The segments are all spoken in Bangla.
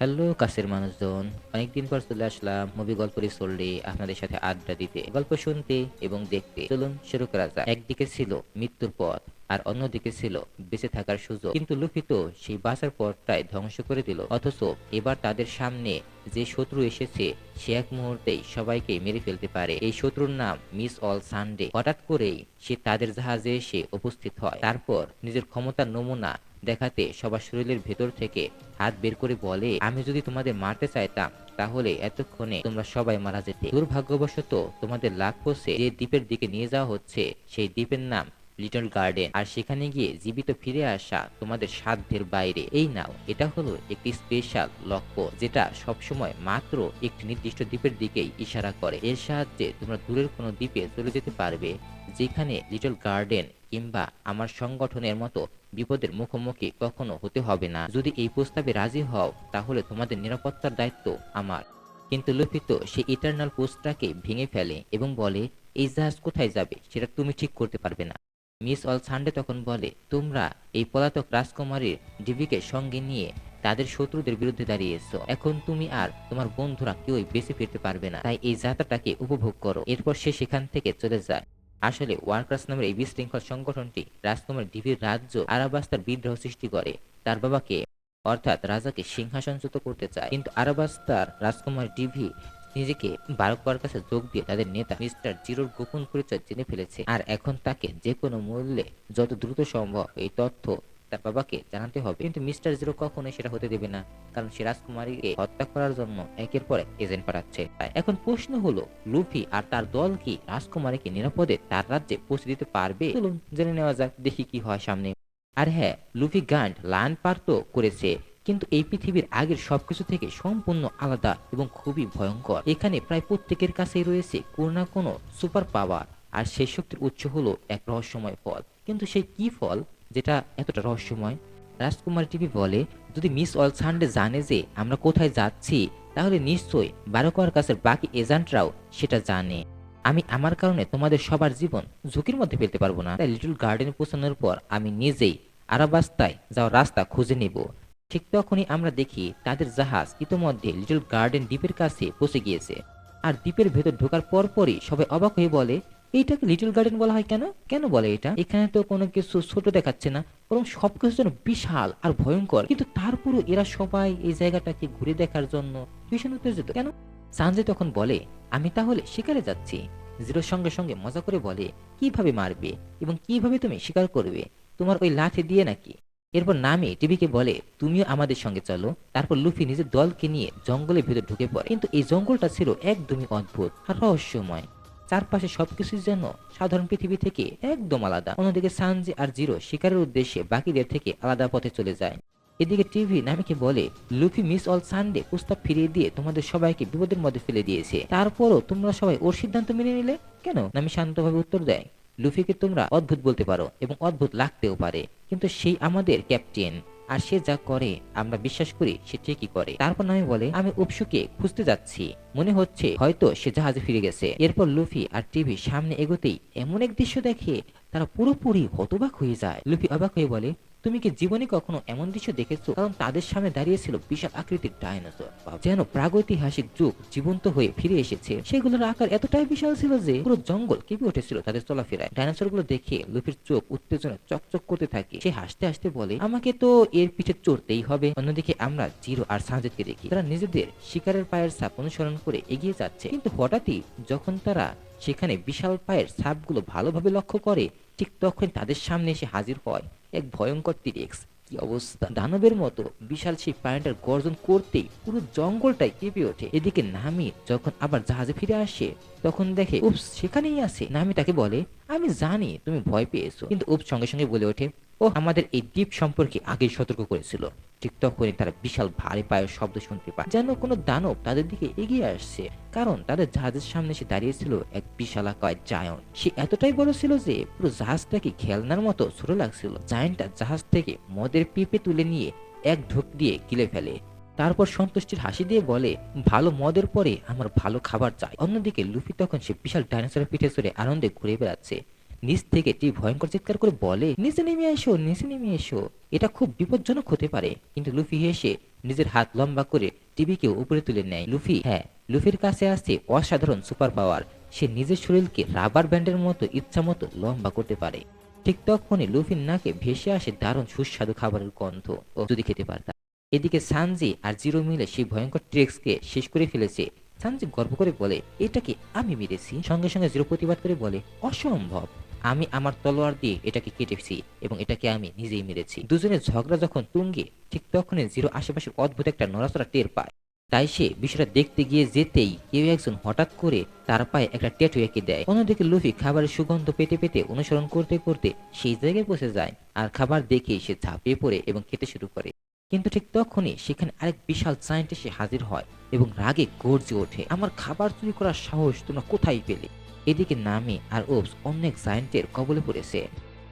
হ্যালো কাছের মানুষজন, অনেকদিন পর চলে আসলাম মুভি গল্প রিসোর্টে আপনাদের সাথে আড্ডা দিতে, গল্প শুনতে এবং দেখতে। চলুন শুরু করা যাক। একদিকে ছিল মৃত্যুর পথ আর অন্যদিকে ছিল বেঁচে থাকার সুযোগ, কিন্তু লুফি তো সেই বাঁচার পথটাই ধ্বংস করে দিল। অথচ এবার তাদের সামনে যে শত্রু এসেছে সে এক মুহূর্তেই সবাইকে মেরে ফেলতে পারে। এই শত্রুর নাম মিস অল সানডে। হঠাৎ করেই সে তাদের জাহাজে এসে উপস্থিত হয়, তারপর নিজের ক্ষমতার নমুনা দেখাতে সবার শরীরের ভেতর থেকে হাত বের করে বলে, আমি যদি তোমাদের মারতে চাইতাম তাহলে এতক্ষণে তোমরা সবাই মারা যেতে। দুর্ভাগ্যবশত তোমাদের লাক পোষে যে দ্বীপের দিকে নিয়ে যাওয়া হচ্ছে সেই দ্বীপের নাম লিটল গার্ডেন, আর সেখানে গিয়ে জীবিত ফিরে আসা তোমাদের সাধ্যের বাইরে। এই নাও, এটা হলো একটি স্পেশাল লক্ষ্য যেটা সবসময় মাত্র একটি নির্দিষ্ট দ্বীপের দিকেই ইশারা করে। এর সাহায্যে তোমরা দূরের কোনো দ্বীপে চলে যেতে পারবে যেখানে লিটল গার্ডেন কিংবা আমার সংগঠনের মতো বিপদের মুখোমুখি কখনো হতে হবে না। যদি এই প্রস্তাবে রাজি হও তাহলে তোমাদের নিরাপত্তার দায়িত্ব আমার। কিন্তু লুফি তো সেই ইটারনাল পোস্টটাকে ভেঙে ফেলে এবং বলে, এই জাহাজ কোথায় যাবে সেটা তুমি ঠিক করতে পারবে না। মিস অল সানডে তখন বলে, তোমরা এই পলাতক রাজকুমারীর ডিভিকে সঙ্গে নিয়ে তাদের শত্রুদের বিরুদ্ধে দাঁড়িয়েছ। এখন তুমি আর তোমার বন্ধুরা কেউই বেঁচে ফিরতে পারবে না, তাই এই যাত্রাটাকে উপভোগ করো। এরপর সে সেখান থেকে চলে যায়। আসলে ওয়ার্কার্স নামের এই বিশৃঙ্খল সংগঠনটি রাজকুমার ডিভির রাজ্য আরাবাস্তার বিদ্রোহ সৃষ্টি করে। তার বাবাকে অর্থাৎ রাজাকে সিংহাসনচ্যুত করতে চায়, কিন্তু আরাবাস্তার রাজকুমার ডিভি নিজেকে বারকবার কাছে যোগ দিয়ে তাদের নেতা মিস্টার জিরোর গোপন পরিচয় জেনে ফেলেছে, আর এখন তাকে যে কোনো মূল্যে যত দ্রুত সম্ভব এই তথ্য তার বাবাকে জানাতে হবে। কিন্তু মিস্টার জিরো কখনোই সেটা হতে দেবে না, কারণ সে রাজকুমারীকে হত্যা করার জন্য একের পর এক এজেন্ট পাঠাচ্ছে। তাই এখন প্রশ্ন হলো, লুফি আর তার দল কি রাজকুমারীকে নিরাপদে তার রাজ্যে পৌঁছে দিতে পারবে? চলুন জেনে নেওয়া যাক, দেখি কি হয় সামনে। আর হ্যাঁ, লুফি গান্ড লায়ন পার তো করেছে, কিন্তু এই পৃথিবীর আগের সবকিছু থেকে সম্পূর্ণ আলাদা এবং খুবই ভয়ঙ্কর। এখানে প্রায় প্রত্যেকের কাছেই রয়েছে কোনো না কোনো সুপার পাওয়ার, আর সেই শক্তির উৎস হলো এক রহস্যময় ফল। কিন্তু সেই কি ফল যেটা এতটা রহস্যময়? রাজকুমার টিভি বলে, যদি মিস অল সানডে জানে যে আমরা কোথায় যাচ্ছি তাহলে নিশ্চয়ই বারোকার কাছের বাকি এজেন্টরাও সেটা জানে। আমি আমার কারণে তোমাদের সবার জীবন ঝুঁকির মধ্যে ফেলতে পারবো না, তাই লিটল গার্ডেনে পৌঁছানোর পর আমি নিজেই আরাবাস্তায় যাওয়ার রাস্তা খুঁজে নেব। ঠিক তখনই আমরা দেখি তাদের জাহাজ ইতোমধ্যে লিটল গার্ডেন দ্বীপের কাছে পৌঁছে গিয়েছে। আর দ্বীপের ভেতর ঢোকার পরপরই সবাই অবাক হয়ে বলে, এইটাকে লিটল গার্ডেন বলা হয় কেন? কেন বলে এটা? এখানে তো কোনো কিছু ছোট দেখাচ্ছে না, বরং সবকিছু যেন বিশাল আর ভয়ঙ্কর। কিন্তু তারপরও এরা সবাই এই জায়গাটাকে ঘুরে দেখার জন্য ভীষণ উত্তেজিত কেন? সানজে তখন বলে, আমি তাহলে শিকারে যাচ্ছি। জিরোর সঙ্গে সঙ্গে মজা করে বলে, কিভাবে মারবে এবং কিভাবে তুমি শিকার করবে? তোমার ওই লাঠি দিয়ে নাকি? এরপর নামি টিভিকে বলে, তুমিও আমাদের সঙ্গে চলো। তারপর লুফি নিজের দলকে নিয়ে জঙ্গলের ভিতর ঢুকে পড়ে, কিন্তু এই জঙ্গলটা ছিল একদমই অদ্ভুত আর রহস্যময়। চারপাশে সবকিছু যেন সাধারণ পৃথিবী থেকে একদম আলাদা। অন্যদিকে সানজি আর জিরো শিকারের উদ্দেশ্যে বাকিদের থেকে আলাদা পথে চলে যায়। এদিকে টিভি নামিকে বলে, লুফি মিস অল সানডে প্রস্তাব ফিরিয়ে দিয়ে তোমাদের সবাইকে বিপদের মধ্যে ফেলে দিয়েছে, তারপরও তোমরা সবাই ওর সিদ্ধান্ত মেনে নিলে কেন? নামি শান্তভাবে উত্তর দেয়, লুফিকে তোমরা অদ্ভুত বলতে পারো এবং অদ্ভুত লাগতেও পারে, কিন্তু সেই আমাদের ক্যাপ্টেন, আর সে যা করে আমরা বিশ্বাস করি সে ঠিকই করে। তারপর নামি বলে, আমি উপসুকে খুঁজতে যাচ্ছি, মনে হচ্ছে হয়তো সে জাহাজে ফিরে গেছে। এরপর লুফি আর টিভি সামনে এগোতেই এমন এক দৃশ্য দেখে তারা পুরোপুরি হতবাক হয়ে যায়। লুফি অবাক হয়ে বলে, তুমি কি জীবনে কখনো এমন দৃশ্য দেখেছো? কারণ তাদের সামনে দাঁড়িয়ে ছিল বিশাল আকৃতির ডাইনোসর, যেন প্রাগৈতিহাসিক যুগ জীবন্ত হয়ে ফিরে এসেছে। সেগুলোর আকার এতটাই বিশাল ছিল যে পুরো জঙ্গল কেঁপে উঠেছিল তাদের চলাফেরায়। ডাইনোসর গুলো দেখে লুফির চোখ উত্তেজনা চকচক করতে থাকে। সে হাসতে হাসতে বলে, আমাকে তো এর পিঠে চড়তেই হবে। অন্যদিকে আমরা জিরো আর সানজেদকে দেখি, তারা নিজেদের শিকারের পায়ের ছাপ অনুসরণ করে এগিয়ে যাচ্ছে, কিন্তু হঠাৎই যখন তারা সেখানে বিশাল পায়ের ছাপগুলো ভালোভাবে লক্ষ্য করে, ঠিক তখন তাদের সামনে এসে হাজির হয় এক ভয়ঙ্কর টিরেক্স। কি অবস্থা! দানবের মতো বিশাল সেই প্রাণীটার গর্জন করতেই পুরো জঙ্গলটাই কেঁপে ওঠে। এদিকে নামি যখন আবার জাহাজে ফিরে আসে তখন দেখে উপস সেখানেই আছে। নামি তাকে বলে, আমি জানি তুমি ভয় পেয়েছো, কিন্তু উপস সঙ্গে সঙ্গে বলে ওঠে, ও আমাদের এই দ্বীপ সম্পর্কে আগেই সতর্ক করেছিল। ঠিক তখনই তারা বিশাল ভারী পায়ের শব্দ শুনতে পায়, যেন কোনো দানব তাদের দিকে এগিয়ে আসছে। কারণ তাদের জাহাজের সামনে এসে দাঁড়িয়েছিল এক বিশালাকায় জায়ন্ট। সে এতটাই বড় ছিল যে পুরো জাহাজটাকে খেলনার মতো ছোট লাগছিল। জায়ান্টটা জাহাজ থেকে মদের পিপে তুলে নিয়ে এক ঢোক দিয়ে গিলে ফেলে, তারপর সন্তুষ্টির হাসি দিয়ে বলে, ভালো মদের পরে আমার ভালো খাবার চাই। অন্যদিকে লুফি তখন সে বিশাল ডাইনোসরের পিঠে চড়ে আনন্দে ঘুরে বেড়াচ্ছে। নিচ থেকে টিভি ভয়ঙ্কর চিৎকার করে বলে, নিচে নেমে এসো, নিচে নেমে এসো, এটা খুব বিপজ্জনক হতে পারে। কিন্তু লুফি হেসে নিজের হাত লম্বা করে টিভিকে উপরে তুলে নেয়। লুফির কাছে আছে অসাধারণ সুপার পাওয়ার। সে নিজের শরীরকে রাবার ব্যান্ডের মতো ইচ্ছা মতো লম্বা করতে পারে। ঠিক তখনই লুফির নাকে ভেসে আসে দারুণ সুস্বাদু খাবারের গন্ধ। ও যদি খেতে পারতাম। এদিকে সানজি আর জিরো মিলে সেই ভয়ঙ্কর ট্রিক্সকে শেষ করে ফেলেছে। সানজি গর্ব করে বলে, এটাকে আমি মেরেছি। সঙ্গে সঙ্গে জিরো প্রতিবাদ করে বলে, অসম্ভব, আমি আমার তলোয়ার দিয়ে এটাকে কেটেছি এবং এটাকে আমি নিজেই মেরেছি। দুজনের ঝগড়া যখন তুঙ্গে, ঠিক তখনই জিরো আশেপাশে অদ্ভুত একটা নড়াচড়া টের পায়। তাই সে বিষয়টা দেখতে গিয়ে যেতেই কেউ একজন হঠাৎ করে তার পায়ে একটা ট্যাটু এঁকে দেয়। অন্যদিকে লুফি খাবারের সুগন্ধ পেতে পেতে অনুসরণ করতে করতে সেই জায়গায় পৌঁছে যায় আর খাবার দেখে সে ঝাঁপিয়ে পড়ে এবং খেতে শুরু করে। কিন্তু ঠিক তখনই সেখানে আরেক বিশাল জায়ান্ট এসে হাজির হয় এবং রাগে গর্জে ওঠে, আমার খাবার চুরি করার সাহস তোমরা কোথায় পেলে? এদিকে নামি আর ওপস অনেক জায়ান্টের কবলে পড়েছে।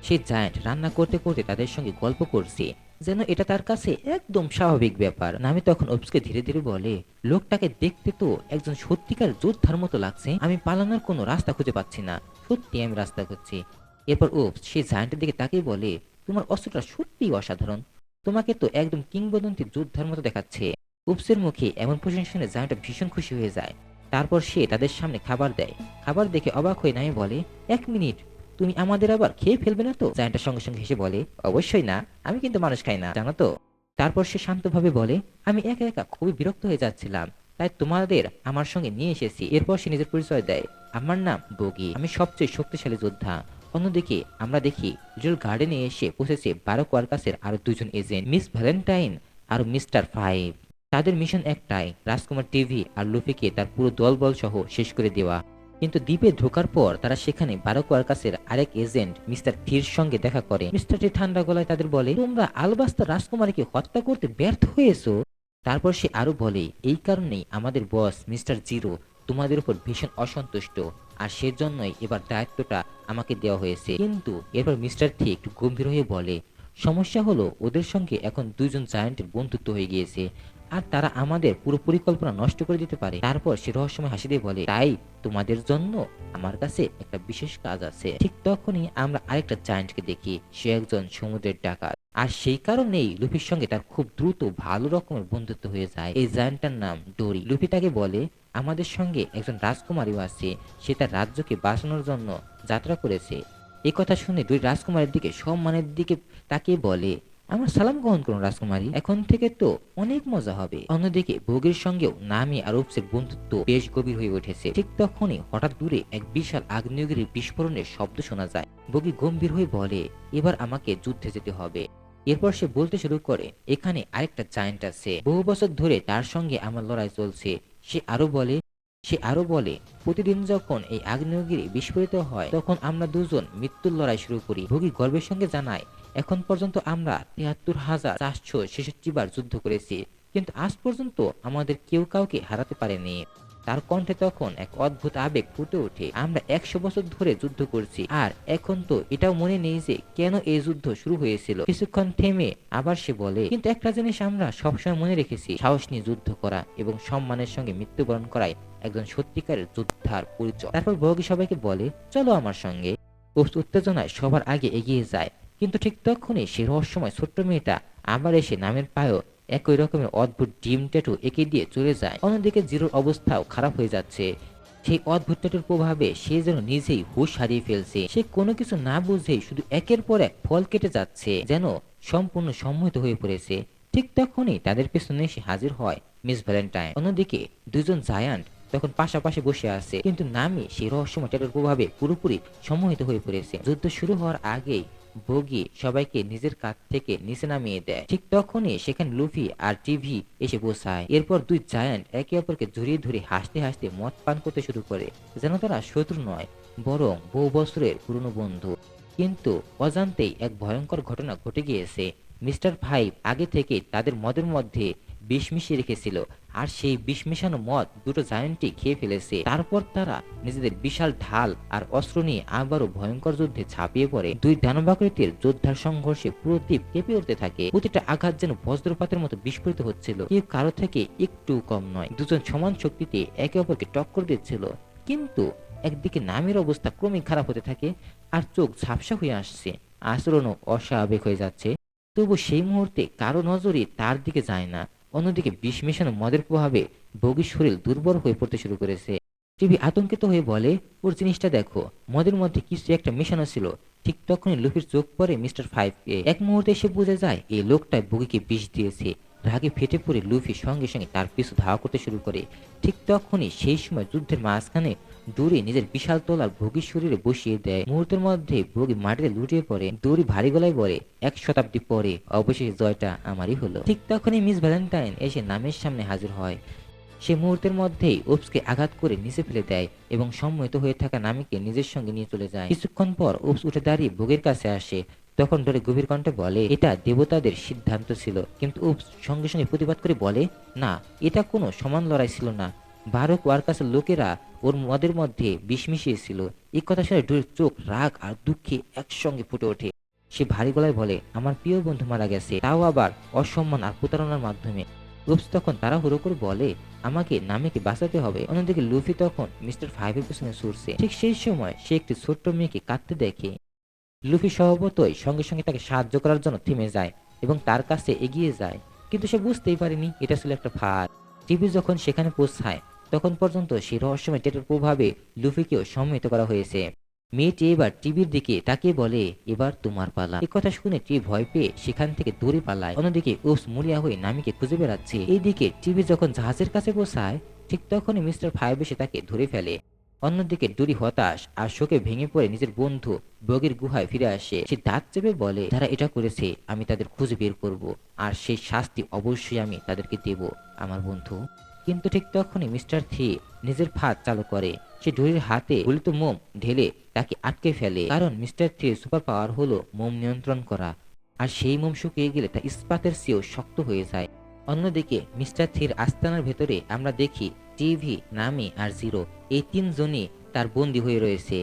সেই জায়ান্ট রান্না করতে করতে তাদের সঙ্গে গল্প করছে, যেন এটা তার কাছে একদম স্বাভাবিক ব্যাপার। নামি তখন ওপসকে ধীরে ধীরে বলে, লোকটাকে দেখতে তো একজন সত্যিকার যোদ্ধার মতো লাগছে, আমি পালানোর কোনো রাস্তা খুঁজে পাচ্ছি না, সত্যি আমি রাস্তা খুঁজছি। এরপর ওপস সেই জায়ান্টের দিকে তাকিয়ে বলে, তোমার অস্ত্রটা সত্যিই অসাধারণ, তোমাকে তো একদম কিংবদন্তি যোদ্ধার মতো দেখাচ্ছে। উপসের মুখে এমন প্রশংসা শুনে জায়ান্টটা ভীষণ খুশি হয়ে যায়। তারপর সে তাদের সামনে খাবার দেয়। খাবার দেখে অবাক হয়ে নামি বলে, এক মিনিট, তুমি আমাদের আবার খেয়ে ফেলবে না তো? জায়ান্টটা সঙ্গে সঙ্গে হেসে বলে, অবশ্যই না, আমি কিন্তু মানুষ খাই না, জানো তো। তারপর সে শান্তভাবে বলে, আমি একা একা খুবই বিরক্ত হয়ে যাচ্ছিলাম, তাই তোমাদের আমার সঙ্গে নিয়ে এসেছি। এরপর সে নিজের পরিচয় দেয়, আমার নাম বগি, আমি সবচেয়ে শক্তিশালী যোদ্ধা। অন্যদিকে আমরা দেখি লিটল গার্ডেনে এসে পৌঁছেছে বারো কোয়ার্কাসের আরো দুজন এজেন্ট, মিস ভ্যালেন্টাইন আর মিস্টার ফাইভ। তাদের মিশন একটাই, রাজকুমার টিভি আর লুফিকে তার পুরো দলবল সহ শেষ করে দেওয়া। কিন্তু দ্বীপে ঢোকার পর তারা সেখানে বারো কোয়ার্কাসের আরেক এজেন্ট মিস্টার থির সঙ্গে দেখা করে। মিস্টার টি ঠান্ডা গলায় তাদের বলে, তোমরা আলবাস্তা রাজকুমারীকে হত্যা করতে ব্যর্থ হয়েছো। তারপর সে আরো বলে, এই কারণেই আমাদের বস মিস্টার জিরো তোমাদের উপর ভীষণ অসন্তুষ্ট, আর সেজন্যই এবার দায়িত্বটা আমাকে দেওয়া হয়েছে। কিন্তু এরপর মিস্টার থি একটু গম্ভীর হয়ে বলে, সমস্যা হলো ওদের সঙ্গে এখন দুইজন জায়ান্টের বন্ধুত্ব হয়ে গিয়েছে, আর তারা আমাদের পুরো পরিকল্পনা নষ্ট করে দিতে পারে। তারপর সে রহস্যময় হাসি দিয়ে বলে, তাই তোমাদের জন্য আমার কাছে একটা বিশেষ কাজ আছে। ঠিক তখনই আমরা আরেকটা জায়ান্টকে দেখি, সে একজন সমুদ্রের ডাকাত, আর সেই কারণেই লুফির সঙ্গে তার খুব দ্রুত ভালো রকমের বন্ধুত্ব হয়ে যায়। এই জায়ান্টটার নাম ডোরি। লুফি তাকে বলে, আমাদের সঙ্গে একজন রাজকুমারীও আছে, সে তার রাজ্যকে বাঁচানোর জন্য যাত্রা করেছে। এই কথা শুনে দুই রাজকুমারের দিকে সম্মানের দিকে তাকিয়ে বলে, আমার সালাম গ্রহণ করুন রাজকুমারী, এখন থেকে তো অনেক মজা হবে। অন্যদিকে বগির সঙ্গেও নামি আর উপসের বন্ধুত্ব বেশ গভীর হয়ে উঠেছে। ঠিক তখনই হঠাৎ দূরে এক বিশাল আগ্নেয়গিরির বিস্ফোরণের শব্দ শোনা যায়। বগি গম্ভীর হয়ে বলে, এবার আমাকে যুদ্ধে যেতে হবে। এরপর সে বলতে শুরু করে, এখানে আরেকটা জায়ান্ট আছে, বহু বছর ধরে তার সঙ্গে আমার লড়াই চলছে। সে আরো বলে প্রতিদিন যখন এই আগ্নেয়গিরি বিস্ফোরিত হয় তখন আমরা দুজন মৃত্যুর লড়াই শুরু করি। ভোগী গর্বের সঙ্গে জানায়, এখন পর্যন্ত আমরা ৭৩,৪৬৬ বার যুদ্ধ করেছি, কিন্তু আজ পর্যন্ত আমাদের কেউ কাউকে হারাতে পারেনি। তার কণ্ঠে তখন এক অদ্ভুত আবেগ ফুটে ওঠে, আমরা ১০০ বছর ধরে যুদ্ধ করছি, আর এখন তো এটাও মনে নেই যে কেন এই যুদ্ধ শুরু হয়েছিল। কিছুক্ষণ থেমে আবার সে বলে, কিন্তু একটা জিনিস আমরা সবসময় মনে রেখেছি, সাহস নিয়ে যুদ্ধ করা এবং সম্মানের সঙ্গে মৃত্যুবরণ করাই একজন সত্যিকারের যোদ্ধার পরিচয়। তারপর বগি সবাইকে বলে, চলো আমার সঙ্গে। উত্তেজনায় সবার আগে এগিয়ে যায়, কিন্তু ঠিক তখনই সে রহস্যময় ছোট্ট মেয়েটা আবার এসে নামের পায়েও একই রকমের অদ্ভুত ডিম ট্যাটু এঁকে দিয়ে চলে যায়। অন্যদিকে জিরোর অবস্থাও খারাপ হয়ে যাচ্ছে। সেই অদ্ভুত ট্যাটুর প্রভাবে সে যেন নিজেই হুঁশ হারিয়ে ফেলছে। সে কোনো কিছু না বুঝেই শুধু একের পর এক ফল কেটে যাচ্ছে, যেন সম্পূর্ণ সম্মোহিত হয়ে পড়েছে। ঠিক তখনই তাদের পেছনে এসে হাজির হয় মিস ভ্যালেন্টাইন। অন্যদিকে দুজন জায়ান্ট তখন পাশাপাশি বসে আছে, কিন্তু নামি সেই রহস্যময় ট্যাটুর প্রভাবে পুরোপুরি সম্মোহিত হয়ে পড়েছে। যুদ্ধ শুরু হওয়ার আগেই বগি সবাইকে নিজের কাছ থেকে নিচে নামিয়ে দেয়। ঠিক তখনই সেখানে লুফি আর টিভি এসে পৌঁছায়। এরপর দুই জায়ান্ট একে অপরকে জড়িয়ে ধরে হাসতে হাসতে মদ পান করতে শুরু করে, যেন তারা শত্রু নয় বরং বহু বছরের পুরনো বন্ধু। কিন্তু অজান্তেই এক ভয়ঙ্কর ঘটনা ঘটে গিয়েছে। মিস্টার ফাইভ আগে থেকে তাদের মদের মধ্যে বিষ মিশিয়ে রেখেছিল, আর সেই বিষ মেশানো মদ দুটো জায়ান্টই খেয়ে ফেলেছে। তারপর তারা নিজেদের বিশাল ঢাল আর অস্ত্র নিয়ে আবারও ভয়ঙ্কর যুদ্ধে ঝাঁপিয়ে পড়ে। দুই দানবাকৃতির যোদ্ধার সংঘর্ষে পুরো দ্বীপ কেঁপে উঠতে থাকে। প্রতিটা আঘাত যেন বজ্রপাতের মতো বিস্ফোরিত হচ্ছিল, কেউ কারো থেকে একটু কম নয়। দুজন সমান শক্তিতে একে অপরকে টক্কর দিচ্ছিল, কিন্তু একদিকে নামের অবস্থা ক্রমেই খারাপ হতে থাকে, আর চোখ ঝাপসা হয়ে আসছে, আচরণও অস্বাভাবিক হয়ে যাচ্ছে। তবু সেই মুহূর্তে কারো নজরই তার দিকে যায় না। অন্যদিকে বিষ মেশানো মদের প্রভাবে বগির শরীর দুর্বল হয়ে পড়তে শুরু করেছে। টিভি আতঙ্কিত হয়ে বলে, ওর জিনিসটা দেখো, মদের মধ্যে কিছু একটা মেশানো ছিল। ঠিক তখনই লুফির চোখ পড়ে মিস্টার ফাইভকে। এক মুহূর্তে সে বুঝে যায় এই লোকটাই বগিকে বিষ দিয়েছে। রাগে ফেটে পড়ে লুফি সঙ্গে সঙ্গে তার পিছু ধাওয়া করতে শুরু করে। ঠিক তখনই সেই সময় যুদ্ধের মাঝখানে দড়ি নিজের বিশাল তলার ভোগীর শরীরে বসিয়ে দেয়। মুহূর্তের মধ্যে ভোগী মাটিতে লুটিয়ে পড়ে। দড়ি ভারী গলায় বলে, 1 শতাব্দী পরে অবশেষে জয়টা আমারই হলো। ঠিক তখনই মিস ভ্যালেন্টাইন এসে নামের সামনে হাজির হয়। সে মুহূর্তের মধ্যেই ওপসকে আঘাত করে নিচে ফেলে দেয় এবং সম্মোহিত হয়ে থাকা নামিকে নিজের সঙ্গে নিয়ে চলে যায়। কিছুক্ষণ পর ওপস উঠে দাঁড়িয়ে ভোগের কাছে আসে। তখন ডরে গভীর কণ্ঠে বলে, এটা দেবতাদের সিদ্ধান্ত ছিল। কিন্তু ওপস সঙ্গে সঙ্গে প্রতিবাদ করে বলে, না, এটা কোনো সমান লড়াই ছিল না। বারক ওয়ার্কাসের লোকেরা ওর মদের মধ্যে বিষ মিশিয়েছিল। এই কথা শুনে ডোরির চোখ রাগ আর দুঃখে একসঙ্গে ফুটে ওঠে। সে ভারী গলায় বলে, আমার প্রিয় বন্ধু মারা গেছে, তাও আবার অসম্মান আর প্রতারণার মাধ্যমে। ওপস তখন তাড়াহুড়ো করে বলে, আমাকে নামিকে বাঁচাতে হবে। অন্যদিকে লুফি তখন মিস্টার ফাইভের পেছনে ছুটছে। ঠিক সেই সময় সে একটি ছোট্ট মেয়েকে কাঁদতে দেখে। লুফি স্বভাবতই সঙ্গে সঙ্গে তাকে সাহায্য করার জন্য থেমে যায় এবং তার কাছে এগিয়ে যায়। কিন্তু সে বুঝতেই পারেনি এটা ছিল একটা ফাঁদ। টিভি যখন সেখানে পৌঁছায় তখন পর্যন্ত সেই রহস্যময় টেটের প্রভাবে লুফিকেও সম্মিলিত করা হয়েছে। মেয়েটি এবার টিভির দিকে তাকিয়ে বলে, এবার তোমার পালা। এই কথা শুনে টিভি ভয় পেয়ে সেখান থেকে দৌড়ে পালায়। অন্যদিকে ওপস মরিয়া হয়ে নামিকে খুঁজে বেড়াচ্ছে। এইদিকে টিভি যখন জাহাজের কাছে পৌঁছায় ঠিক তখনই মিস্টার ফাইভ এসে তাকে ধরে ফেলে। অন্যদিকে ডুরি হতাশ আর শোকে ভেঙে পড়ে নিজের বন্ধু বগির গুহায় ফিরে আসে। সে দাঁত চেপে বলে, যারা এটা করেছে আমি তাদের খুঁজে বের করব, আর সেই শাস্তি অবশ্যই আমি তাদেরকে দেব আমার বন্ধু। কিন্তু ঠিক তখনই মিস্টার থি নিজের ফাঁদ চালু করে। সে ডুরির হাতে গলিত মোম ঢেলে তাকে আটকে ফেলে, কারণ মিস্টার থির সুপার পাওয়ার হলো মোম নিয়ন্ত্রণ করা, আর সেই মোম শুকিয়ে গেলে তা ইস্পাতের চেয়েও শক্ত হয়ে যায়। অন্যদিকে মিস্টার থির আস্তানার ভেতরে আমরা দেখি টিভি, নামি আর জিরো, এই তিনজনই তার বন্দী হয়ে রয়েছে।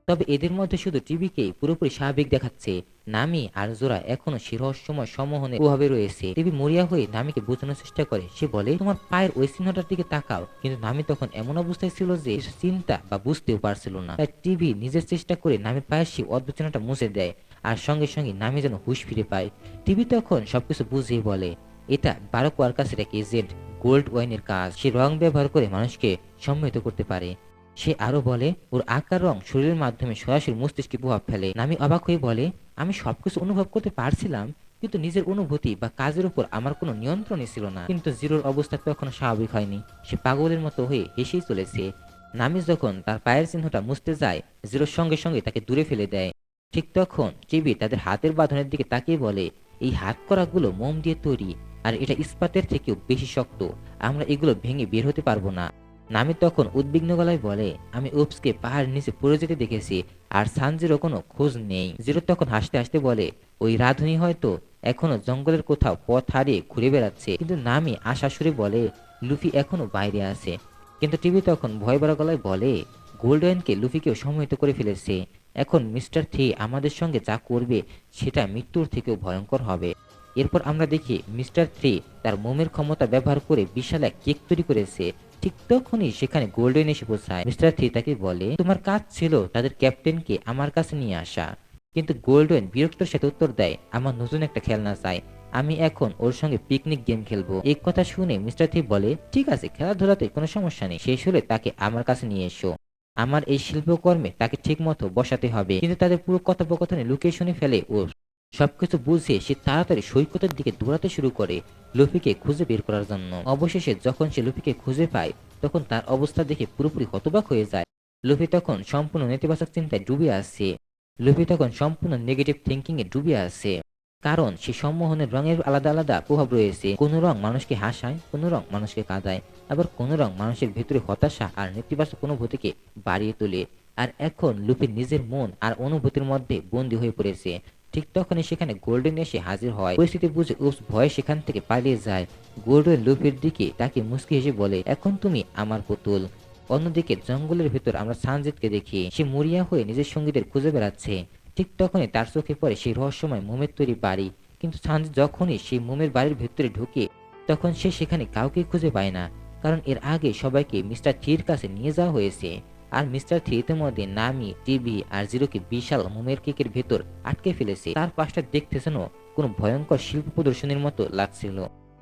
তবে এদের মধ্যে শুধু টিভিকেই পুরোপুরি স্বাভাবিক দেখাচ্ছে। নামি আর জোরা এখনো সে রহস্যময় সম্মোহনের প্রভাবে রয়েছে। টিভি মরিয়া হয়ে নামিকে বোঝানোর চেষ্টা করে। সে বলে, তোমার পায়ের ওই চিহ্নটার দিকে তাকাও। কিন্তু নামি তখন এমন অবস্থায় ছিল যে চিন্তা বা বুঝতেও পারছিল না। তাই টিভি নিজের চেষ্টা করে নামির পায়ের সেই অদ্ভুত চিহ্নটা মুছে দেয়, আর সঙ্গে সঙ্গে নামি যেন হুঁশ ফিরে পায়। টিভি তখন সবকিছু বুঝিয়ে বলে, এটা বারক ওয়ার্কাসের এক এজেন্ট গোল্ড ওয়াইনের কাজ। সে রং ব্যবহার করে মানুষকে সম্মোহিত করতে পারে। সে আরো বলে, ওর আকার রং শরীরের মাধ্যমে সরাসরি মস্তিষ্কে প্রভাব ফেলে। নামি অবাক হয়ে বলে, আমি সবকিছু অনুভব করতে পারছিলাম, কিন্তু নিজের অনুভূতি বা কাজের উপর আমার কোনো নিয়ন্ত্রণই ছিল না। কিন্তু জিরোর অবস্থা তখনও স্বাভাবিক হয়নি। সে পাগলের মতো হয়ে হেসেই চলেছে। নামি যখন তার পায়ের চিহ্নটা মুছতে যায়, জিরোর সঙ্গে সঙ্গে তাকে দূরে ফেলে দেয়। ঠিক তখন টিভি তাদের হাতের বাঁধনের দিকে তাকিয়ে বলে, এই হাত করাগুলো মোম দিয়ে তৈরি, আর এটা ইস্পাতের থেকেও বেশি শক্ত। আমরা এগুলো ভেঙে বের হতে পারবো না। নামি তখন উদ্বিগ্ন গলায় বলে, আমি ওপসকে পাহাড় নিচে পড়ে যেতে দেখেছি, আর সানজিরও কোনো খোঁজ নেই। জিরো তখন হাসতে হাসতে বলে, ওই রাধুনি হয়তো এখনো জঙ্গলের কোথাও পথ হারিয়ে ঘুরে বেড়াচ্ছে। কিন্তু নামি আশা সুরে বলে, লুফি এখনো বাইরে আছে। কিন্তু টিভি তখন ভয় ভরা গলায় বলে, গোল্ডেনকে লুফিকেও সম্মোহিত করে ফেলেছে। এখন মিস্টার থি আমাদের সঙ্গে যা করবে সেটা মৃত্যুর থেকেও ভয়ঙ্কর হবে। এরপর আমরা দেখি মিস্টার থ্রি তার মোমের ক্ষমতা ব্যবহার করে বিশাল এক কেক তৈরি করেছে। ঠিক তখনই সেখানে গোল্ডেন এসে পৌঁছায়। মিস্টার থ্রি তাকে বলে, তোমার কাজ ছিল তাদের ক্যাপ্টেনকে আমার কাছে নিয়ে আসা। কিন্তু গোল্ডেন বিরক্তর সাথে উত্তর দেয়, আমার নতুন একটা খেলনা চাই, আমি এখন ওর সঙ্গে পিকনিক গেম খেলবো। এই কথা শুনে মিস্টার থ্রি বলে, ঠিক আছে, খেলাধুলাতে কোনো সমস্যা নেই, শেষ হলে তাকে আমার কাছে নিয়ে এসো। আমার এই শিল্পকর্মে তাকে ঠিক মতো বসাতে হবে। কিন্তু তাদের পুরো কথোপকথনে লুকিয়ে শুনে ফেলে ও। সবকিছু বুঝে সে তাড়াতাড়ি সৈকতের দিকে দৌড়াতে শুরু করে লুফিকে খুঁজে বের করার জন্য। অবশেষে যখন সে লুফিকে খুঁজে পায় তখন তার অবস্থা দেখে পুরোপুরি হতবাক হয়ে যায়। লুফি তখন সম্পূর্ণ নেতিবাচক চিন্তায় ডুবে আছে। লুফি তখন সম্পূর্ণ নেগেটিভ থিঙ্কিং এ ডুবে আছে, কারণ সে সম্মোহনের রঙের আলাদা আলাদা প্রভাব রয়েছে। কোনো রং মানুষকে হাসায়, কোনো রং মানুষকে কাঁদায়, আবার কোনো রং মানুষের ভেতরে হতাশা আর নেতিবাচক অনুভূতিকে বাড়িয়ে তোলে। আর এখন লুফি নিজের মন আর অনুভূতির মধ্যে বন্দী হয়ে পড়েছে। ঠিক তখনই সেখানে গোল্ডেন এসে হাজির হয়। পরিস্থিতি বুঝে উপস ভয়ে সেখান থেকে পালিয়ে যায়। গোল্ডেন লুফির দিকে তাকে মুচকি হেসে বলে, এখন তুমি আমার পুতুল। অন্যদিকে জঙ্গলের ভেতর আমরা সানজিৎকে দেখি, সে মরিয়া হয়ে নিজের সঙ্গীদের খুঁজে বেড়াচ্ছে। ঠিক তখনই তার চোখে পড়ে সেই রহস্যময় মোমের তৈরি বাড়ি। কিন্তু সানজিৎ যখনই সেই মোমের বাড়ির ভেতরে ঢুকে তখন সে সেখানে কাউকে খুঁজে পায় না, কারণ এর আগে সবাইকে মিস্টার থির কাছে নিয়ে যাওয়া হয়েছে। আর মিস্টার থ্রি ইতিমধ্যে নামি, টিভি আর জিরোকে বিশাল মোমের কেকের ভেতর আটকে ফেলেছে। তার পাশটা দেখতে যেন কোনো ভয়ঙ্কর শিল্প প্রদর্শনীর মতো লাগছিল।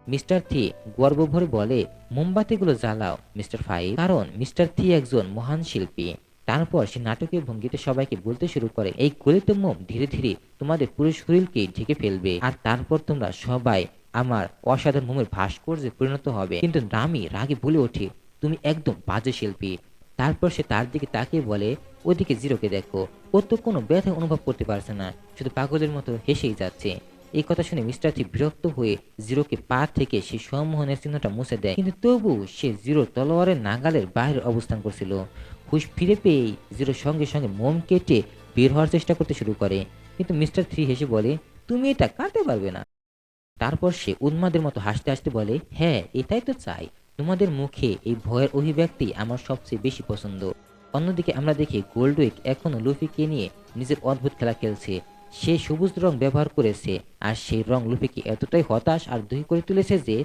মিস্টার থ্রি গর্ব ভরে বলে, মোমবাতিগুলো জ্বালাও মিস্টার ফাইভ, কারণ মিস্টার থ্রি একজন মহান শিল্পী। তারপর সে নাটকীয় ভঙ্গিতে সবাইকে বলতে শুরু করে, এই গলিত মোম ধীরে ধীরে তোমাদের পুরো শরীরকে ঢেকে ফেলবে, আর তারপর তোমরা সবাই আমার অসাধারণ মোমের ভাস্কর্যে পরিণত হবে। কিন্তু নামি রাগে বলে ওঠে, তুমি একদম বাজে শিল্পী। তারপর সে তার দিকে তাকিয়ে বলে, ওদিকে জিরোকে দেখো, ও তো কোনো ব্যথা অনুভব করতে পারছে না, শুধু পাগলের মতো হেসেই যাচ্ছে। এই কথা শুনে মিস্টার থ্রি বিরক্ত হয়ে জিরোকে পা থেকে সে সম্মোহনের চিহ্নটা মুছে দেয়, কিন্তু তবু সে জিরো তলোয়ারের নাগালের বাইরে অবস্থান করছিল। হুঁশ ফিরে পেয়েই জিরো সঙ্গে সঙ্গে মোম কেটে বের হওয়ার চেষ্টা করতে শুরু করে, কিন্তু মিস্টার থ্রি হেসে বলে, তুমি এটা কাটতে পারবে না। তারপর সে উন্মাদের মতো হাসতে হাসতে বলে, হ্যাঁ এটাই তো চাই, তোমাদের মুখে এই ভয়ের অভিব্যক্তি আমার সবচেয়ে বেশি পছন্দ। অন্যদিকে আমরা দেখি গোল্ডউইক এখনো লুফিকে নিয়ে নিজের অদ্ভুত খেলা খেলছে। সে সবুজ রং ব্যবহার করেছে, আর সেই রং লুফিকে এতটাই হতাশ আর দুই করে তুলেছে যে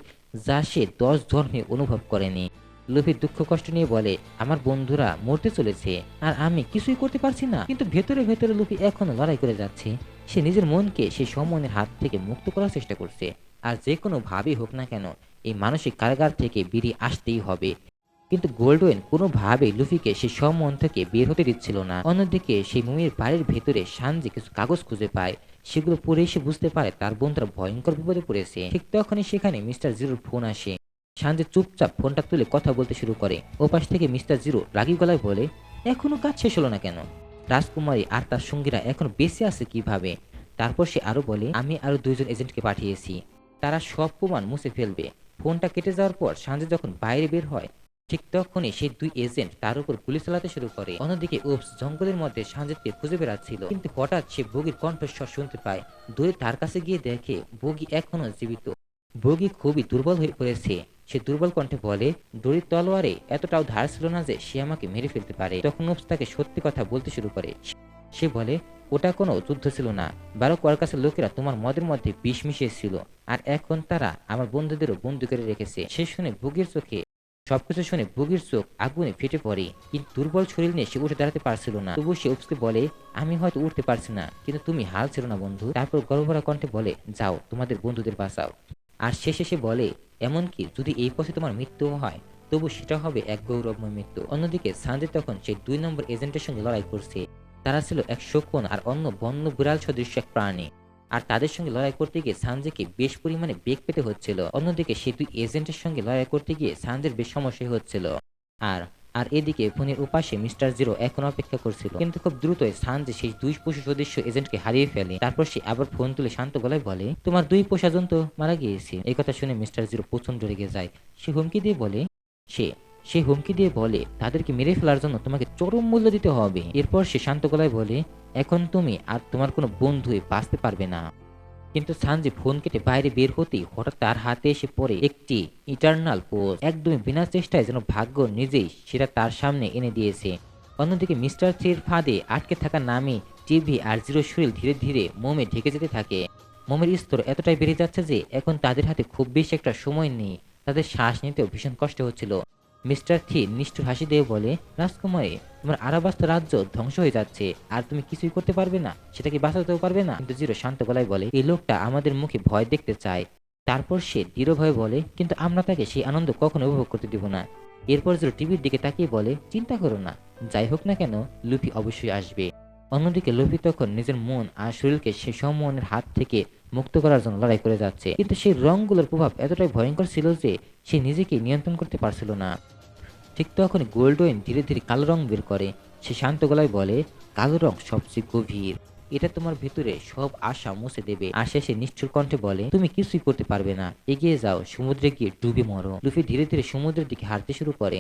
যা সে 10 জন্মে অনুভব করেনি। লুফি দুঃখ কষ্ট নিয়ে বলে, আমার বন্ধুরা মরতে চলেছে আর আমি কিছুই করতে পারছি না। কিন্তু ভেতরে ভেতরে লুফি এখনো লড়াই করে যাচ্ছে। সে নিজের মনকে সেই সম্মানের হাত থেকে মুক্ত করার চেষ্টা করছে, আর যে কোনো ভাবেই হোক না কেন এই মানসিক কারাগার থেকে বেরিয়ে আসতেই হবে। কিন্তু গোল্ডওয়েন কোনোভাবেই লুফিকে সেই সম্মন থেকে বের হতে দিচ্ছিল না। অন্যদিকে সেই মুমির বাড়ির ভেতরে সানজি কিছু কাগজ খুঁজে পায়। সেগুলো পড়ে এসে বুঝতে পারে তার বন্ধুরা ভয়ঙ্কর বিপদে পড়েছে। ঠিক তখনই সেখানে মিস্টার জিরোর ফোন আসে। সানজি চুপচাপ ফোনটা তুলে কথা বলতে শুরু করে। ওপাশ থেকে মিস্টার জিরো রাগী গলায় বলে, এখনো কাজ শেষ হলো না কেন? রাজকুমারী আর তার সঙ্গীরা এখন বেঁচে আছে কিভাবে? তারপর সে আরো বলে, আমি আরো 2জন এজেন্টকে পাঠিয়েছি, তারা সব প্রমাণ মুছে ফেলবে। ফোনটা কেটে যাওয়ার পর সানজি যখন বাইরে বের হয়, ঠিক তখনই সেই 2 এজেন্ট তার উপর গুলি চালাতে শুরু করে। অন্যদিকে উপস জঙ্গলের মধ্যে সানজিদকে খুঁজে বেড়াচ্ছিল, কিন্তু হঠাৎ সে বগির কণ্ঠস্বর শুনতে পায়। দূরে তার কাছে গিয়ে দেখে বগি এখনো জীবিত। বগি খুবই দুর্বল হয়ে পড়েছে। সে দুর্বল কণ্ঠে বলে, দড়ির তলোয়ারে এতটাও ধার ছিল না যে সে আমাকে মেরে ফেলতে পারে। তখন উপস তাকে সত্যি কথা বলতে শুরু করে। সে বলে, ওটা কোনো যুদ্ধ ছিল না, বারো কাছে লোকেরা তোমার মদের মধ্যে বিষ মিশিয়েছিল, আর এখন তারা আমার বন্ধুদেরও বন্দী করে রেখেছে। সে শুনে বগির চোখে সবকিছু শুনে বগির চোখ আগুনে ফেটে পড়ে, কিন্তু দুর্বল শরীর নিয়ে সে উঠে দাঁড়াতে পারছিল না। তবু সে উপসকে বলে, আমি হয়তো উঠতে পারছি না, কিন্তু তুমি হাল ছিল না বন্ধু। তারপর গর্ভরা কণ্ঠে বলে, যাও তোমাদের বন্ধুদের বাঁচাও। আর শেষে সে বলে, এমনকি যদি এই পথে তোমার মৃত্যু হয় তবু সেটা হবে এক গৌরবময় মৃত্যু। অন্যদিকে সানজি তখন সেই 2 নম্বর এজেন্টের সঙ্গে লড়াই করছে। তারা ছিল এক শকুন আর অন্য বন্য বিড়াল সদৃশ এক প্রাণী, আর তাদের সঙ্গে লড়াই করতে গিয়ে সানজিকে বেশ পরিমাণে বেগ পেতে হচ্ছিল। অন্যদিকে সেই 2 এজেন্টের সঙ্গে লড়াই করতে গিয়ে সানজির বেশ সমস্যা হচ্ছিল। আর আর এদিকে ফোনের উপাশে মিস্টার জিরো এখন অপেক্ষা করছিল, কিন্তু খুব দ্রুতই সানজি সেই 2 পশু সদস্য এজেন্টকে হারিয়ে ফেলে। তারপর সে আবার ফোন তুলে শান্ত গলায় বলে, তোমার 2 পোষা জন্তু মারা গিয়েছে। এই কথা শুনে মিস্টার জিরো প্রচন্ড রেগে যায়। সে হুমকি দিয়ে বলে সে সে হুমকি দিয়ে বলে, তাদেরকে মেরে ফেলার জন্য তোমাকে চরম মূল্য দিতে হবে। এরপর সে শান্ত গলায় বলে, এখন তুমি আর তোমার কোনো বন্ধুই বাঁচতে পারবে না। কিন্তু সানজি ফোন কেটে বাইরে বের হতেই হঠাৎ তার হাতে এসে পড়ে একটি ইটারনাল পোজ। একদমই বিনা চেষ্টায় যেন ভাগ্য নিজেই সেটা তার সামনে এনে দিয়েছে। অন্যদিকে মিস্টার থ্রির ফাঁদে আটকে থাকা নামি, টিভি আর জিরো শরীর ধীরে ধীরে মোমে ঢেকে যেতে থাকে। মোমের স্তর এতটাই বেড়ে যাচ্ছে যে এখন তাদের হাতে খুব বেশি একটা সময় নেই। তাদের শ্বাস নিতেও ভীষণ কষ্ট হচ্ছিল। মিস্টার থ্রি নিষ্ঠুর হাসি দিয়ে বলে, রাজকুমারী, তোমার আরাবাস্ত রাজ্য ধ্বংস হয়ে যাচ্ছে আর তুমি কিছুই করতে পারবে না, সেটাকে বাঁচাতেও পারবে না। কিন্তু জিরো শান্ত গলায় বলে, এই লোকটা আমাদের মুখে ভয় দেখতে চায়। তারপর সে দৃঢ়ভাবে বলে, কিন্তু আমরা তাকে সেই আনন্দ কখনো উপভোগ করতে দিব না। এরপর জিরো টিভির দিকে তাকিয়ে বলে, চিন্তা করো না, যাই হোক না কেন লুফি অবশ্যই আসবে। অন্যদিকে লুফি তখন নিজের মন আর শরীরকে সে সম্মোহনের হাত থেকে মুক্ত করার জন্য লড়াই করে যাচ্ছে, কিন্তু সেই রংগুলোর প্রভাব এতটাই ভয়ঙ্কর ছিল যে সে নিজেকে নিয়ন্ত্রণ করতে পারছিল না। ঠিক তখনই গোল্ডওয়েন ধীরে ধীরে কালো রং বের করে। সে শান্ত গলায় বলে, কালো রং সবচেয়ে গভীর, এটা তোমার ভিতরে সব আশা মুছে দেবে। আর শেষে নিষ্ঠুর কণ্ঠে বলে, তুমি কিছুই করতে পারবে না, এগিয়ে যাও, সমুদ্রে গিয়ে ডুবে মরো। লুফি ধীরে ধীরে সমুদ্রের দিকে হাঁটতে শুরু করে।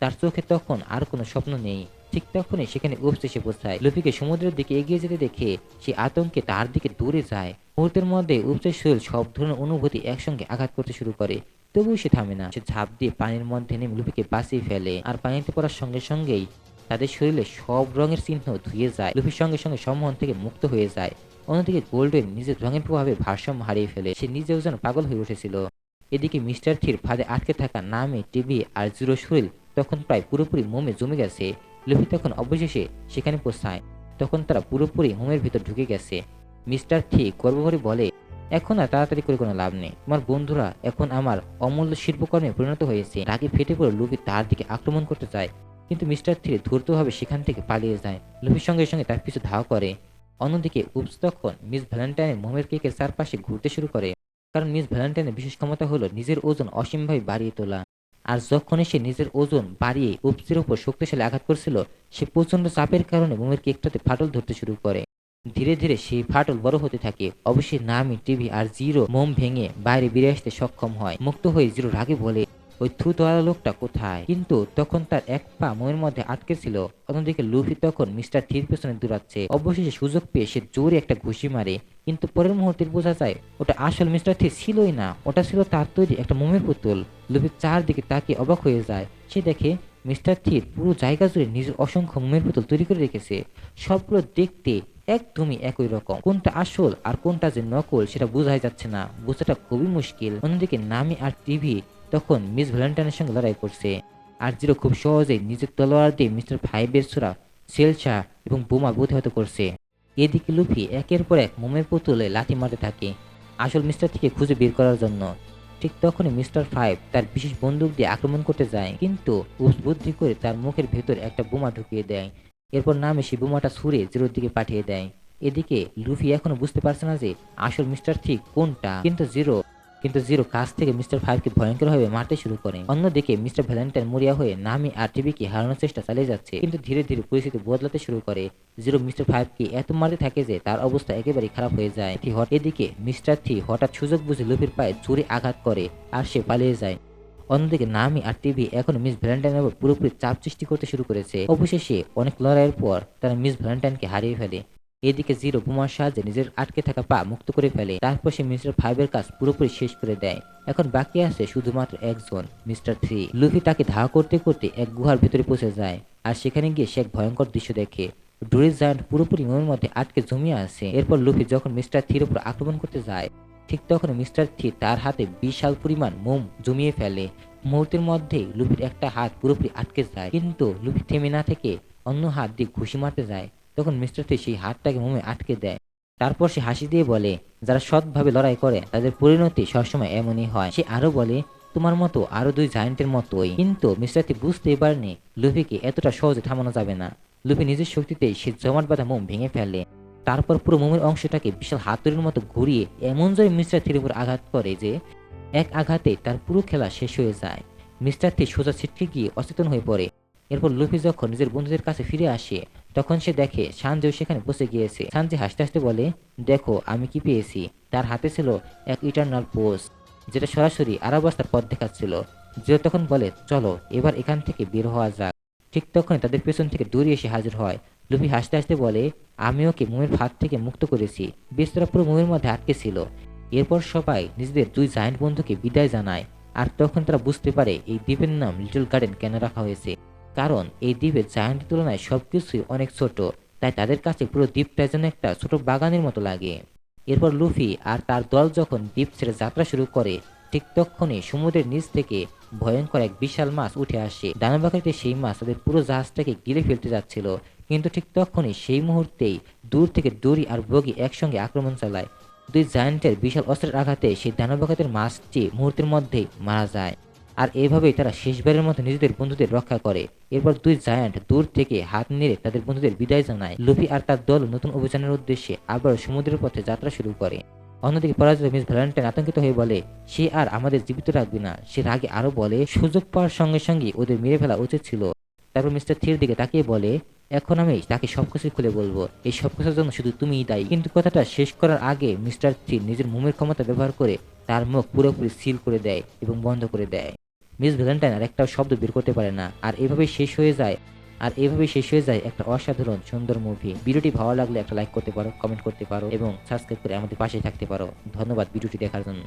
তার চোখে তখন আর কোনো স্বপ্ন নেই। ঠিক তখনই সেখানে উপস এসে পৌঁছায়। লুফিকে সমুদ্রের দিকে এগিয়ে যেতে দেখে সে আতঙ্কে তার দিকে দৌড়ে যায়। মুহূর্তের মধ্যে উপসের শরীর সব ধরনের অনুভূতি একসঙ্গে আঘাত করতে শুরু করে। তবুও সে থামে না। সে ঝাঁপ দিয়ে পানির মধ্যে নেমে লুফিকে বাঁচিয়ে ফেলে। আর পানিতে পড়ার সঙ্গে সঙ্গেই তাদের শরীরে সব রঙের চিহ্ন ধুয়ে যায়। লুফির সঙ্গে সঙ্গে সম্মোহন থেকে মুক্ত হয়ে যায়। অন্যদিকে গোল্ডেন নিজের রঙের প্রভাবে ভারসাম্য হারিয়ে ফেলে। সে নিজেও যেন পাগল হয়ে উঠেছিল। এদিকে মিস্টার থ্রির ফাঁদে আটকে থাকা নামে, টিভি আর জিরো শরীর তখন প্রায় পুরোপুরি মোমে জমে গেছে। লুফি তখন অবশেষে সেখানে পৌঁছায়। তখন তারা পুরোপুরি হোমের ভিতর ঢুকে গেছে। মিস্টার থি গর্বভরে বলে, এখন আর তাড়াতাড়ি করে কোনো লাভ নেই। তোমার বন্ধুরা এখন আমার অমূল্য শিল্পকর্মে পরিণত হয়েছে। রাগে ফেটে পড়ে লুফি তার দিকে আক্রমণ করতে চায়, কিন্তু মিস্টার থ্রি ধূর্তভাবে সেখান থেকে পালিয়ে যায়। লুফির সঙ্গে সঙ্গে তার পিছু ধাওয়া করে। অন্যদিকে উপস তখন মিস ভ্যালেন্টাইনের মোমের কেকের চারপাশে ঘুরতে শুরু করে, কারণ মিস ভ্যালেন্টাইনের বিশেষ ক্ষমতা হলো নিজের ওজন অসীমভাবে বাড়িয়ে তোলা। আর যখনই সে নিজের ওজন বাড়িয়ে উপসের উপর শক্তিশালী আঘাত করছিল, সে প্রচন্ড চাপের কারণে মোমের কেকটাতে ফাটল ধরতে শুরু করে। ধীরে ধীরে সেই ফাটল বড় হতে থাকে। অবশ্যই নামি, টিভি আর জিরো মোম ভেঙে বাইরে বেরিয়ে আসতে সক্ষম হয়। মুক্ত হয়ে জিরো রাগে বলে, ওই থুতওয়ালা লোকটা কোথায়? কিন্তু তখন তার এক পা মোমের মধ্যে আটকে ছিল। অন্যদিকে লুফি তখন মিস্টার থির পেছনে দৌড়াচ্ছে। অবশেষে সুযোগ পেয়ে সে জোরে একটা ঘুষি মারে, কিন্তু পরের মুহূর্তে বোঝা যায় ওটা আসল মিস্টার থি ছিলই না, ওটা ছিল তার তৈরি একটা মোমের পুতুল। লুফি চারদিকে তাকিয়ে অবাক হয়ে যায়। সে দেখে মিস্টার থির পুরো জায়গা জুড়ে নিজের অসংখ্য মোমের পুতুল তৈরি করে রেখেছে। সবগুলো দেখতে একদমই একই রকম। কোনটা আসল আর কোনটা যে নকল সেটা বোঝাই যাচ্ছে না, বোঝাটা খুবই মুশকিল। অন্যদিকে নামি আর টিভি তখন মিস ভ্যালেন্টাইনের সঙ্গে লড়াই করছে, আর জিরো খুব সহজেই নিজের তলোয়ার দিয়ে মিস্টার ফাইভের ছোড়া সেলসা এবং বোমা প্রতিহত করছে। এদিকে লুফি একের পর এক মোমের পুতুলে লাথি মারতে থাকে আসল মিস্টার থেকে খুঁজে বের করার জন্য। ঠিক তখনই মিস্টার ফাইভ তার বিশেষ বন্দুক দিয়ে আক্রমণ করতে যায়, কিন্তু বুদ্ধি করে তার মুখের ভেতর একটা বোমা ঢুকিয়ে দেয়। এরপর নামে সেই বোমাটা ছুঁড়ে জিরোর দিকে পাঠিয়ে দেয়। এদিকে লুফি এখনো বুঝতে পারছে না যে আসল মিস্টার ঠিক কোনটা, কিন্তু জিরো কাছ থেকে মিস্টার ফাইভকে ভয়ঙ্করভাবে মারতে শুরু করে। অন্যদিকে মিস্টার ভ্যালেন্টাইন মরিয়া হয়ে নামি আর টিভিকে হারানোর চেষ্টা চালিয়ে যাচ্ছে, কিন্তু ধীরে ধীরে পরিস্থিতি বদলাতে শুরু করে। জিরো মিস্টার ফাইভকে এত মারতে থাকে যে তার অবস্থা একেবারেই খারাপ হয়ে যায়। এদিকে মিস্টার থি হঠাৎ সুযোগ বুঝে লুফির পায়ে জোরে আঘাত করে আর সে পালিয়ে যায়। অন্যদিকে নামি আর টিভি এখন মিস ভ্যালেন্টাইনের উপর পুরোপুরি চাপ সৃষ্টি করতে শুরু করেছে। অবশেষে অনেক লড়াইয়ের পর তারা মিস ভ্যালেন্টাইনকে হারিয়ে ফেলে। এদিকে জিরো বোমার সাহায্যে নিজের আটকে থাকা পা মুক্ত করে ফেলে। তারপর সে মিস্টার ফাইভের কাজ পুরোপুরি শেষ করে দেয়। এখন বাকি আছে শুধুমাত্র একজন, মিস্টার থ্রি। লুফি তাকে ধাওয়া করতে করতে এক গুহার ভিতরে পৌঁছে যায়, আর সেখানে গিয়ে সে এক ভয়ঙ্কর দৃশ্য দেখে। ডোরিস জায়ান্ট পুরোপুরি মোমের মধ্যে আটকে জমিয়ে আছে। এরপর লুফি যখন মিস্টার থ্রির উপর আক্রমণ করতে যায়, ঠিক তখন মিস্টার থ্রি তার হাতে বিশাল পরিমাণ মোম জমিয়ে ফেলে। মুহূর্তের মধ্যেই লুফির একটা হাত পুরোপুরি আটকে যায়, কিন্তু লুফি থেমে না থেকে অন্য হাত দিয়ে ঘুষি মারতে যায়। তখন মিস্টার থ্রি সেই হাতটাকে মোমে আটকে দেয়। তারপর সে হাসি দিয়ে বলে, যারা সৎভাবে লড়াই করে তাদের পরিণতি সবসময় এমনই হয়। সে আরো বলে, তোমার মতো আরো দুই জায়ান্টের মতোই। কিন্তু মিস্টার থ্রি বুঝতেই পারেনি লুফিকে এতটা সহজে থামানো যাবে না। লুফি নিজের শক্তিতেই সে জমাট বাঁধা মোম ভেঙে ফেলে। তারপর পুরো মোমের অংশটাকে বিশাল হাতুড়ির মতো ঘুরিয়ে এমন জয় মিস্টার থ্রির উপর আঘাত করে যে এক আঘাতে তার পুরো খেলা শেষ হয়ে যায়। মিস্টার থ্রি সোজা ছিটকে গিয়ে অচেতন হয়ে পড়ে। এরপর লুফি যখন নিজের বন্ধুদের কাছে ফিরে আসে, তখন সে দেখে সানজিও সেখানে বসে গিয়েছে। সানজি হাসতে হাসতে বলে, দেখো আমি কি পেয়েছি। তার হাতে ছিল এক ইটারনাল পোস্ট, যেটা সরাসরি আরাবাস্তার পথ দেখাচ্ছিল। জিও তখন বলে, চলো এবার এখান থেকে বের হওয়া যাক। ঠিক তখনই তাদের পেছন থেকে দৌড়ে এসে হাজির হয়। লুফি হাসতে হাসতে বলে, আমি ওকে মোমের ফাঁদ থেকে মুক্ত করেছি। বেচারা পুরো মোমের মধ্যে আটকে ছিল। এরপর সবাই নিজেদের দুই জায়ান্ট বন্ধুকে বিদায় জানায়। আর তখন তারা বুঝতে পারে এই দ্বীপের নাম লিটল গার্ডেন কেন রাখা হয়েছে, কারণ এই দ্বীপের জায়ান্টের তুলনায় সবকিছুই অনেক ছোট, তাই তাদের কাছে পুরো দ্বীপটা যেন একটা ছোট বাগানের মতো লাগে। এরপর লুফি আর তার দল যখন দ্বীপ ছেড়ে যাত্রা শুরু করে, ঠিক তখনই সমুদ্রের নিচ থেকে ভয়ঙ্কর এক বিশাল মাছ উঠে আসে। ডানাবাকারিতে সেই মাছ তাদের পুরো জাহাজটাকে গিলে ফেলতে যাচ্ছিল, কিন্তু ঠিক তখনই সেই মুহূর্তেই দূর থেকে দড়ি আর বগি একসঙ্গে আক্রমণ চালায়। দুই জায়ান্টের বিশাল অস্ত্রের আঘাতে সেই ডানাবাকাতের মাছটি মুহূর্তের মধ্যেই মারা যায়। আর এভাবেই তারা শেষবারের মতো নিজেদের বন্ধুদের রক্ষা করে। এরপর দুই জায়ান্ট দূর থেকে হাত নেড়ে তাদের বন্ধুদের বিদায় জানায়। লুফি আর তার দল নতুন অভিযানের উদ্দেশ্যে আবার সমুদ্রের পথে যাত্রা শুরু করে। অন্যদিকে পরাজিত মিস ভ্যালেন্টাইন আতঙ্কিত হয়ে বলে, সে আর আমাদের জীবিত রাখবে না। সে রাগে আরো বলে, সুযোগ পাওয়ার সঙ্গে সঙ্গে ওদের মেরে ফেলা উচিত ছিল। তারপর মিস্টার থ্রির দিকে তাকিয়ে বলে, এখন আমি তাকে সবকিছু খুলে বলবো। এই সবকিছুর জন্য শুধু তুমিই দায়ী। কিন্তু কথাটা শেষ করার আগে মিস্টার থ্রি নিজের মোমের ক্ষমতা ব্যবহার করে তার মুখ পুরোপুরি সিল করে দেয় এবং বন্ধ করে দেয়। মিস ভ্যালেন্টাইন আর একটাও শব্দ বের করতে পারে না। আর এভাবেই শেষ হয়ে যায় একটা অসাধারণ সুন্দর মুভি। ভিডিওটি ভালো লাগলে একটা লাইক করতে পারো, কমেন্ট করতে পারো এবং সাবস্ক্রাইব করে আমাদের পাশে থাকতে পারো। ধন্যবাদ ভিডিওটি দেখার জন্য।